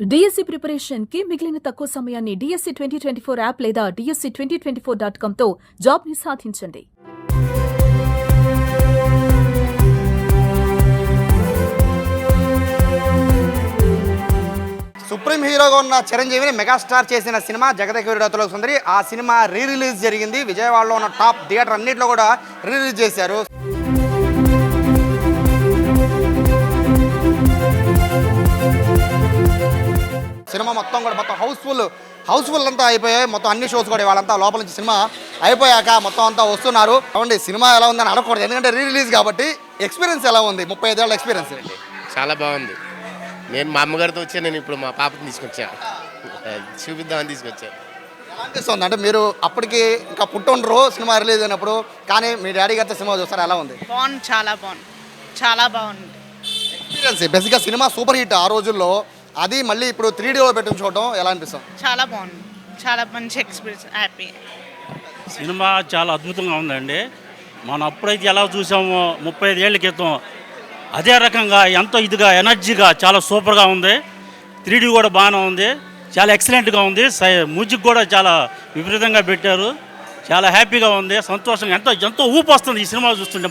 DSC preparation కి మిగిలిన తక్కువ సమయాన్ని డిఎస్సి 2024 యాప్ లేదా DSC2024.com తో జాబ్ ని సాధించండి. సుప్రీం హీరోగా ఉన్న చిరంజీవిని మెగాస్టార్ చేసిన సినిమా జగదేక వీరుడు సుందరి. ఆ సినిమా రిలీజ్ జరిగింది. విజయవాడలో ఉన్న టాప్ థియేటర్ అన్నింటిలో కూడా రిలీజ్ చేశారు. సినిమా మొత్తం హౌస్ఫుల్ అంతా అయిపోయాయి. మొత్తం అన్ని షోస్ కూడా వాళ్ళంతా లోపల నుంచి సినిమా అయిపోయాక మొత్తం అంతా వస్తున్నారు. అవునండి, సినిమా ఎలా ఉందని అడగకూడదు, ఎందుకంటే రిలీజ్ కాబట్టి. ఎక్స్పీరియన్స్ ఎలా ఉంది? 35 ఏళ్ళ ఎక్స్పీరియన్స్. చాలా బాగుంది. నేను మా అమ్మగారితో వచ్చి నేను ఇప్పుడు మా పాపని తీసుకొచ్చాను, చూపిద్దామని తీసుకొచ్చాను. ఎలా అనిపిస్తుంది అంటే మీరు అప్పటికి ఇంకా పుట్టుండ్రు సినిమా రిలీజ్ అయినప్పుడు, కానీ మీ డాడీ గారితో సినిమా చూస్తారు, ఎలా ఉంది? బాగుంది, చాలా బాగుంది ఎక్స్పీరియన్స్. బేసిక్గా సినిమా సూపర్ హిట్ ఆ రోజుల్లో, అది మళ్ళీ ఇప్పుడు 3Dలో పెట్టి చూడటం ఎలా అనిపిస్తుంది? చాలా బాగుంది, చాలా మంచి ఎక్స్పీరియన్స్, హ్యాపీ. సినిమా చాలా అద్భుతంగా ఉందండి. మనం అప్పుడైతే ఎలా చూసామో 35 ఏళ్ళ క్రితం అదే రకంగా ఎంతో ఇదిగా ఎనర్జీగా చాలా సూపర్గా ఉంది. 3D కూడా బాగానే ఉంది, చాలా ఎక్సలెంట్గా ఉంది. మ్యూజిక్ కూడా చాలా విపరీతంగా పెట్టారు. చాలా హ్యాపీగా ఉంది, సంతోషంగా, ఎంతో ఊపు వస్తుంది ఈ సినిమా చూస్తుంటే.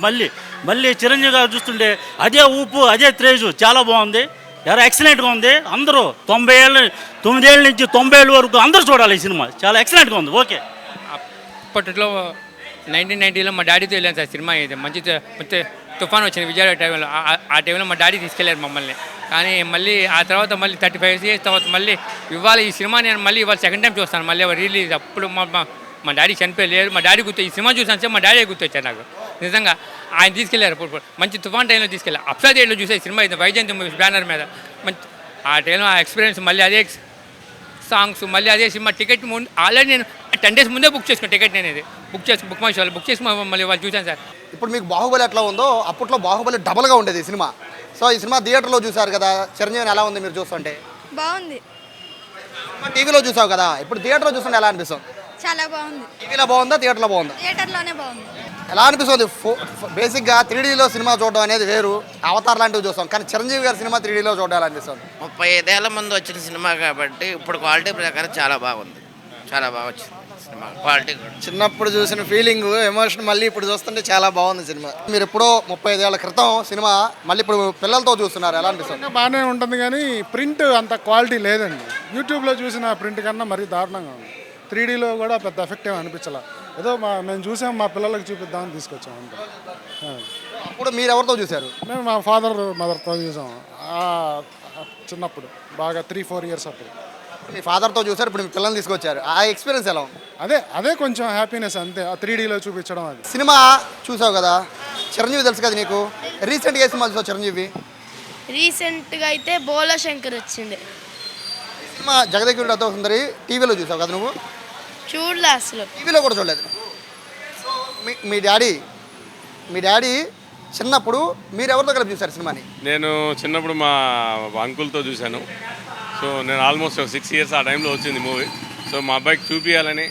మళ్ళీ చిరంజీవి గారు చూస్తుంటే అదే ఊపు, అదే క్రేజు, చాలా బాగుంది. చాలా ఎక్సలెంట్గా ఉంది. అందరూ 9 ఏళ్ళ నుంచి 90 ఏళ్ళ వరకు అందరూ చూడాలి ఈ సినిమా. చాలా ఎక్సలెంట్గా ఉంది. ఓకే. అప్పట్లో 1990లో మా డాడీతో వెళ్ళాను సార్ సినిమా. ఇది మంచి తుఫాన్ వచ్చింది విజయవాడ టైంలో. ఆ టైంలో మా డాడీ తీసుకెళ్ళారు మమ్మల్ని. కానీ మళ్ళీ ఆ తర్వాత 35 ఇయర్స్ తర్వాత మళ్ళీ ఇవాళ ఈ సినిమా నేను మళ్ళీ ఇవాళ సెకండ్ టైం చూస్తాను. మళ్ళీ రిలీజ్ అప్పుడు మా డాడీ చనిపోయలేరు. మా డాడీ ఈ సినిమా చూసాను సార్, మా డాడీ గుర్తొచ్చారు నాకు. నిజంగా ఆయన తీసుకెళ్లారు. ఇప్పుడు మంచి తుఫాన్ టైంలో తీసుకెళ్ళారు. అప్సా డేట్లో చూసే సినిమా ఇది, వైజయంతి మూవీస్ బ్యానర్ మీద. మంచి ఆ టైంలో ఆ ఎక్స్పీరియన్స్, మళ్ళీ అదే సాంగ్స్, మళ్ళీ అదే సినిమా. టికెట్ ముందు ఆల్రెడీ నేను 10 days ముందే బుక్ చేసుకుని టికెట్. నేను ఇది బుక్ మై షోలో బుక్ చేసుకుని మళ్ళీ వాళ్ళు చూశాను సార్. ఇప్పుడు మీకు బాహుబలి ఎట్లా ఉందో, అప్పట్లో బాహుబలి డబల్గా ఉండేది ఈ సినిమా. సో ఈ సినిమా థియేటర్లో చూసారు కదా, చిరంజీవిని ఎలా ఉంది మీరు చూస్తుంటే? బాగుంది. టీవీలో చూసావు కదా, ఇప్పుడు థియేటర్లో చూస్తుంటే ఎలా అనిపిస్తుంది? చాలా బాగుంది. టీవీలో బాగుందా, థియేటర్లో బాగుందా? థియేటర్లోనే బాగుంది. ఎలా అనిపిస్తుంది? బేసిక్గా 3Dలో సినిమా చూడడం అనేది వేరు, అవతార్ లాంటివి చూస్తాం. కానీ చిరంజీవి గారి సినిమా 3Dలో చూడాలి అనిపిస్తుంది. 35 ఏళ్ళ ముందు వచ్చిన సినిమా కాబట్టి ఇప్పుడు క్వాలిటీ ప్రకారం చాలా బాగుంది. చాలా బాగా వచ్చింది సినిమా క్వాలిటీ. చిన్నప్పుడు చూసిన ఫీలింగ్, ఎమోషన్ మళ్ళీ ఇప్పుడు చూస్తుంటే చాలా బాగుంది సినిమా. మీరు ఎప్పుడో 35 ఏళ్ల క్రితం సినిమా మళ్ళీ ఇప్పుడు పిల్లలతో చూస్తున్నారు, ఎలా అనిపిస్తుంది? బాగానే ఉంటుంది, కానీ ప్రింట్ అంత క్వాలిటీ లేదండి. యూట్యూబ్లో చూసిన ప్రింట్ కన్నా మరీ దారుణంగా ఉంది. 3Dలో కూడా పెద్ద ఎఫెక్ట్ ఏమి అనిపించాల. ఏదో మేము చూసాం, మా పిల్లలకు చూపిద్దామని తీసుకొచ్చాం అంతే. అప్పుడు మీరు ఎవరితో చూశారు? మేము మా ఫాదర్ మదర్తో చూసాం చిన్నప్పుడు, బాగా 3-4 ఇయర్స్ అప్పుడు. మీ ఫాదర్తో చూసారు, ఇప్పుడు మీ పిల్లల్ని తీసుకొచ్చారు. ఆ ఎక్స్పీరియన్స్ ఎలా ఉంది? అదే కొంచెం హ్యాపీనెస్ అంతే, ఆ 3Dలో చూపించడం. అది సినిమా చూసావు కదా, చిరంజీవి తెలుసు కదా నీకు. రీసెంట్గా ఏ సినిమా చూసావు చిరంజీవి? రీసెంట్గా అయితే బోలా శంకర్ వచ్చింది. సినిమా జగదేక వీరుడు సుందరి టీవీలో చూసావు కదా నువ్వు? చూడలే అసలు, టీవీలో కూడా చూడలేదు. సో మీ డాడీ చిన్నప్పుడు మీరు ఎవరితో కలిపి చూసారు సినిమాని? నేను చిన్నప్పుడు మా అంకుల్తో చూశాను. సో నేను ఆల్మోస్ట్ 6 years ఆ టైంలో వచ్చింది మూవీ. సో మా అబ్బాయికి చూపించాలని,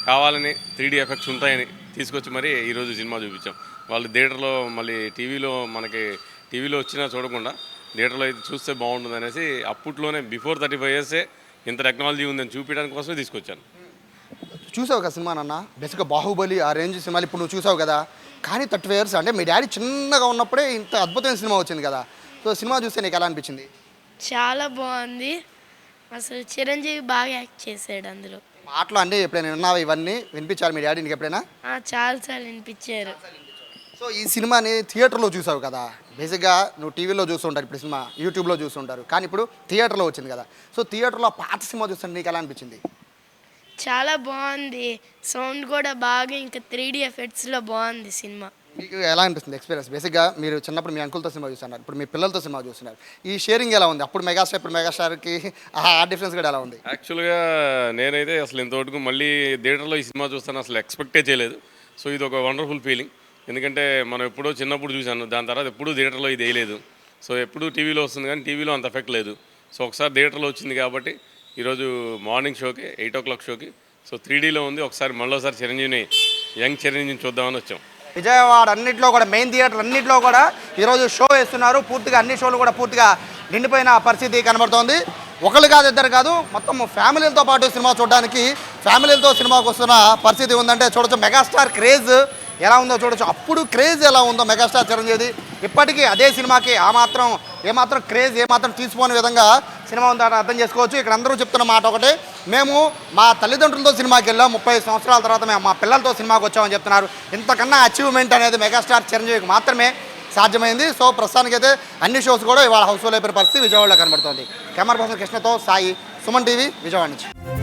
కావాలని 3D ఎఫెక్ట్స్ ఉంటాయని తీసుకొచ్చి మరి ఈరోజు సినిమా చూపించాం. వాళ్ళు థియేటర్లో, మళ్ళీ టీవీలో వచ్చినా చూడకుండా థియేటర్లో అయితే చూస్తే బాగుంటుంది అనేసి అప్పట్లోనే బిఫోర్ 35 years ఇంత టెక్నాలజీ ఉందని చూపించడానికి కోసమే తీసుకొచ్చాను. చూసావు కదా సినిమా నాన్న, బేసిక్గా బాహుబలి ఆ రేంజ్ సినిమాలు ఇప్పుడు నువ్వు చూసావు కదా. కానీ 35 years అంటే మీ డాడీ చిన్నగా ఉన్నప్పుడే ఇంత అద్భుతమైన సినిమా వచ్చింది కదా. సో సినిమా చూస్తే నీకు ఎలా అనిపించింది? చాలా బాగుంది. అసలు చిరంజీవి బాగా యాక్ట్ చేశాడు అందులో. మాటలు అంటే ఎప్పుడైనా విన్నావా? ఇవన్నీ వినిపించారు మీ డాడీ నీకు ఎప్పుడైనా? చాలాసార్లు వినిపించారు. సో ఈ సినిమాని థియేటర్లో చూసావు కదా. బేసిక్గా నువ్వు టీవీలో చూస్తుంటారు, ఇప్పుడు సినిమా యూట్యూబ్లో చూస్తుంటారు, కానీ ఇప్పుడు థియేటర్లో వచ్చింది కదా. సో థియేటర్లో పాత సినిమా చూస్తుంటే నీకు ఎలా అనిపించింది? చాలా బాగుంది, సౌండ్ కూడా బాగా, ఇంకా 3D ఎఫెక్ట్స్లో బాగుంది సినిమా. మీకు ఎలా అనిపిస్తుంది ఎక్స్పీరియన్స్? బేసిక్గా మీరు చిన్నప్పుడు మీ అంకుల్తో సినిమా చూస్తున్నారు, ఇప్పుడు మీ పిల్లలతో సినిమా చూస్తున్నారు. ఈ షేరింగ్ ఎలా ఉంది? అప్పుడు మెగాస్టార్, ఇప్పుడు మెగాస్టార్కి ఆ డిఫరెన్స్ కూడా ఎలా ఉంది? యాక్చువల్గా నేనైతే అసలు ఇంతవరకు మళ్ళీ థియేటర్లో ఈ సినిమా చూస్తాను అసలు ఎక్స్పెక్టే చేయలేదు. సో ఇది ఒక వండర్ఫుల్ ఫీలింగ్. ఎందుకంటే మనం ఎప్పుడో చిన్నప్పుడు చూసాను, దాని తర్వాత ఎప్పుడూ థియేటర్లో ఇది వేయలేదు. సో ఎప్పుడూ టీవీలో వస్తుంది, కానీ టీవీలో అంత ఎఫెక్ట్ లేదు. సో ఒకసారి థియేటర్లో వచ్చింది కాబట్టి ఈరోజు మార్నింగ్ షోకి 8 o'clock షోకి సో 3Dలో ఉంది. ఒకసారి మళ్ళీసారి చిరంజీవిని, యంగ్ చిరంజీవిని చూద్దామని వచ్చాం. విజయవాడ అన్నింటిలో కూడా, మెయిన్ థియేటర్ అన్నింటిలో కూడా ఈరోజు షో వేస్తున్నారు. పూర్తిగా అన్ని షోలు కూడా పూర్తిగా నిండిపోయిన పరిస్థితి కనబడుతోంది. ఒకళ్ళు కాదు ఇద్దరు కాదు మొత్తం ఫ్యామిలీలతో పాటు సినిమా చూడడానికి ఫ్యామిలీలతో సినిమాకి వస్తున్న పరిస్థితి ఉందంటే చూడొచ్చు. మెగాస్టార్ క్రేజ్ ఎలా ఉందో చూడొచ్చు. అప్పుడు క్రేజ్ ఎలా ఉందో మెగాస్టార్ చిరంజీవి ఇప్పటికీ అదే సినిమాకి ఏమాత్రం క్రేజ్ ఏమాత్రం తీసిపోని విధంగా సినిమా ఉందని అర్థం చేసుకోవచ్చు. ఇక్కడ అందరూ చెప్తున్న మాట ఒకటే, మేము మా తల్లిదండ్రులతో సినిమాకి వెళ్ళాం, 30 సంవత్సరాల తర్వాత మేము మా పిల్లలతో సినిమాకి వచ్చామని చెప్తున్నారు. ఇంతకన్నా అచీవ్మెంట్ అనేది మెగాస్టార్ చిరంజీవికి మాత్రమే సాధ్యమైంది. సో ప్రస్తుతానికైతే అన్ని షోస్ కూడా ఇవాళ హౌస్ఫుల్ అయిపోయిన పరిస్థితి విజయవాడలో కనబడుతోంది. కెమెరా పర్సన్ కృష్ణతో సాయి, సుమన్ టీవీ, విజయవాడ నుంచి.